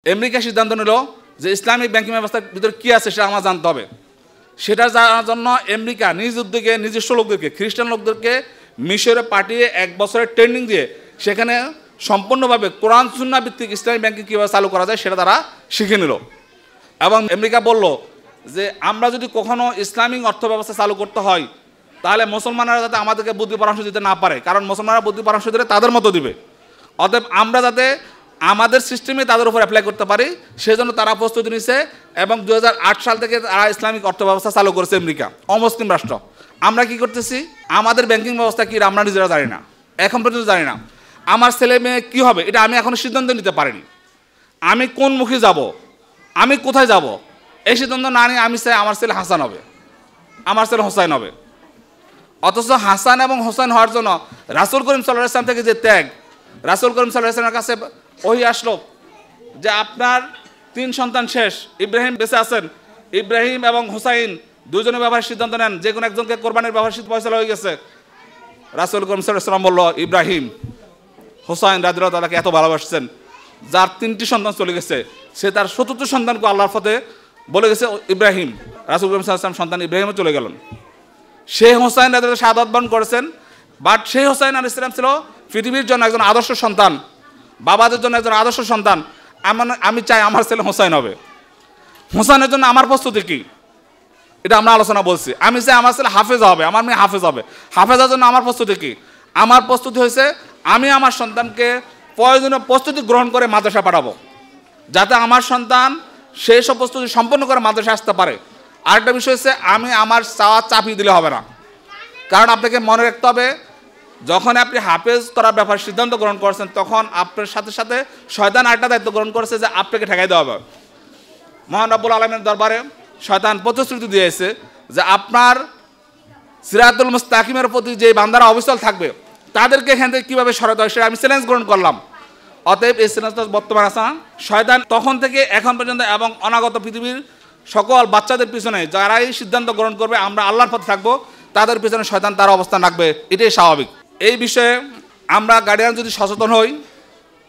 America সিদ্ধান্ত নিল যে ইসলামিক ব্যাংকিং ব্যবস্থার ভিতরে কী আছে সেটা আমার জানতে হবে। সেটা জানার জন্য আমেরিকা নিজ উদ্যোগে নিজস্ব লোকদেরকে, খ্রিস্টান লোকদেরকে মিশরে পাঠিয়ে 1 বছরের ট্রেনিং দিয়ে সেখানে সম্পূর্ণভাবে কোরআন সুন্নাহ ভিত্তিক ইসলামিক ব্যাংকিং কীভাবে চালু করা যায় সেটা তারা শিখে নিল। এবং আমেরিকা বলল যে আমরা যদি কখনো ইসলামিক অর্থ ব্যবস্থা চালু করতে হয় তাহলে মুসলমানরা যাতে আমাদেরকে বুদ্ধি পরামর্শ দিতে না পারে, কারণ মুসলমানরা বুদ্ধি পরামর্শ দিলে তাদের মতো দিবে। অতএব আমরা যাতে আমাদের সিস্টেমে তাদের উপর অ্যাপ্লাই করতে পারি সেজন্য তারা প্রস্তুতি নিচ্ছে। এবং 2008 সাল থেকে তারা ইসলামিক অর্থ ব্যবস্থা চালু করেছে আমেরিকা, অমুসলিম রাষ্ট্র। আমরা কি করতেছি? আমাদের ব্যাংকিং ব্যবস্থা কি আমরা নিজেরা জানি না, এখন পর্যন্ত জানি না। আমার ছেলে মেয়ে কী হবে এটা আমি এখনও সিদ্ধান্ত নিতে পারিনি। আমি কোন মুখে যাব, আমি কোথায় যাব, এই সিদ্ধান্ত না নিয়ে আমি চাই আমার ছেলে হাসান হবে, আমার ছেলে হোসাইন হবে। অথচ হাসান এবং হোসাইন হওয়ার জন্য রাসূল করিম সাল্লাল্লাহু আলাইহি ওয়াসাল্লাম থেকে যে ত্যাগ, রাসূল করিম সাল্লাল্লাহু আলাইহি ওয়াসাল্লামের কাছে ওহী আসলো যে আপনার 3 সন্তান শেষ, ইব্রাহিম বেঁচে আছেন, ইব্রাহিম এবং হোসাইন দুজনের ব্যাপারে সিদ্ধান্ত নেন, যে কোনো একজনকে কোরবানির ব্যাপারে ফয়সালা হয়ে গেছে। রাসূল করিম সাল্লাল্লাহু আলাইহি ওয়াসাল্লাম বলল, ইব্রাহিম হোসাইন রাদিয়াল্লাহু তাআলাকে এত ভালোবাসছেন, যার 3টি সন্তান চলে গেছে সে তার 4th সন্তানকে আল্লাহর পথে বলে গেছে ইব্রাহিম। রাসূল করিম সাল্লাল্লাহু আলাইহি ওয়াসাল্লাম সন্তান ইব্রাহিমও চলে গেলেন। সেই হোসাইন রাদিয়াল্লাহু শাহাদাত বরণ করেছেন, বাট সেই হোসাইন আলাইহিস সালাম ছিল পৃথিবীর জন্য একজন আদর্শ সন্তান, বাবাদের জন্য একজন আদর্শ সন্তান। আমি চাই আমার ছেলে হোসাইন হবে। হোসাইনের জন্য আমার প্রস্তুতি কী এটা আমরা আলোচনা বলছি। আমি চাই আমার ছেলে হাফেজ হবে, আমার মেয়ে হাফেজ হবে। হাফেজার জন্য আমার প্রস্তুতি কী? আমার প্রস্তুতি হয়েছে আমি আমার সন্তানকে প্রয়োজনীয় প্রস্তুতি গ্রহণ করে মাদ্রাসা পাঠাবো, যাতে আমার সন্তান সেই সব প্রস্তুতি সম্পন্ন করে মাদ্রাসা আসতে পারে। আরেকটা বিষয় হচ্ছে আমি আমার চাওয়া চাপিয়ে দিলে হবে না, কারণ আপনাকে মনে রাখতে হবে যখন আপনি হাফেজ করার ব্যাপারে সিদ্ধান্ত গ্রহণ করছেন তখন আপনার সাথে সাথে শয়তান আরেকটা দায়িত্ব গ্রহণ করেছে যে আপনাকে ঠেকাই দেওয়া হবে। মহান রব্বুল আলামিনের দরবারে শয়তান প্রতিশ্রুতি দিয়েছে যে আপনার সিরাতুল মুস্তাকিমের প্রতি যে বান্দারা অবিচল থাকবে তাদেরকে এখান থেকে কীভাবে সরাতে হয় সেটা আমি চ্যালেঞ্জ গ্রহণ করলাম। অতএব এই চ্যালেঞ্জটা বর্তমান আছে না, শয়তান তখন থেকে এখন পর্যন্ত এবং অনাগত পৃথিবীর সকল বাচ্চাদের পিছনে যারাই সিদ্ধান্ত গ্রহণ করবে আমরা আল্লাহর পথে থাকবো তাদের পিছনে শয়তান তার অবস্থান রাখবে, এটাই স্বাভাবিক। এই বিষয়ে আমরা গার্ডিয়ান যদি সচেতন হই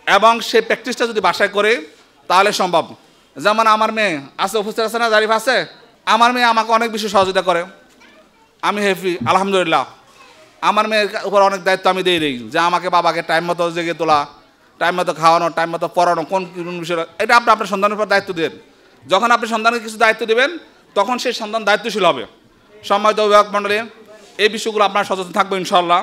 এবং সেই প্র্যাকটিসটা যদি বাসায় করে তাহলে সম্ভব। যেমন আমার মেয়ে আছে, উপস্থিত আছে না, জারিফ আছে, আমার মেয়ে আমাকে অনেক বেশি সহযোগিতা করে, আমি হ্যাপি আলহামদুলিল্লাহ। আমার মেয়ের উপর অনেক দায়িত্ব আমি দিয়ে দিই যে আমাকে বাবাকে টাইম মতো জেগে তোলা, টাইম মতো খাওয়ানো, টাইম মতো পড়ানো, কোন বিষয় এটা আপনি আপনার সন্তানের উপর দায়িত্ব দেন। যখন আপনি সন্তানকে কিছু দায়িত্ব দেবেন তখন সেই সন্তান দায়িত্বশীল হবে। সম্মানিত অভিভাবক মণ্ডলী, এই বিষয়গুলো আপনার সচেতন থাকবো ইনশাআল্লাহ।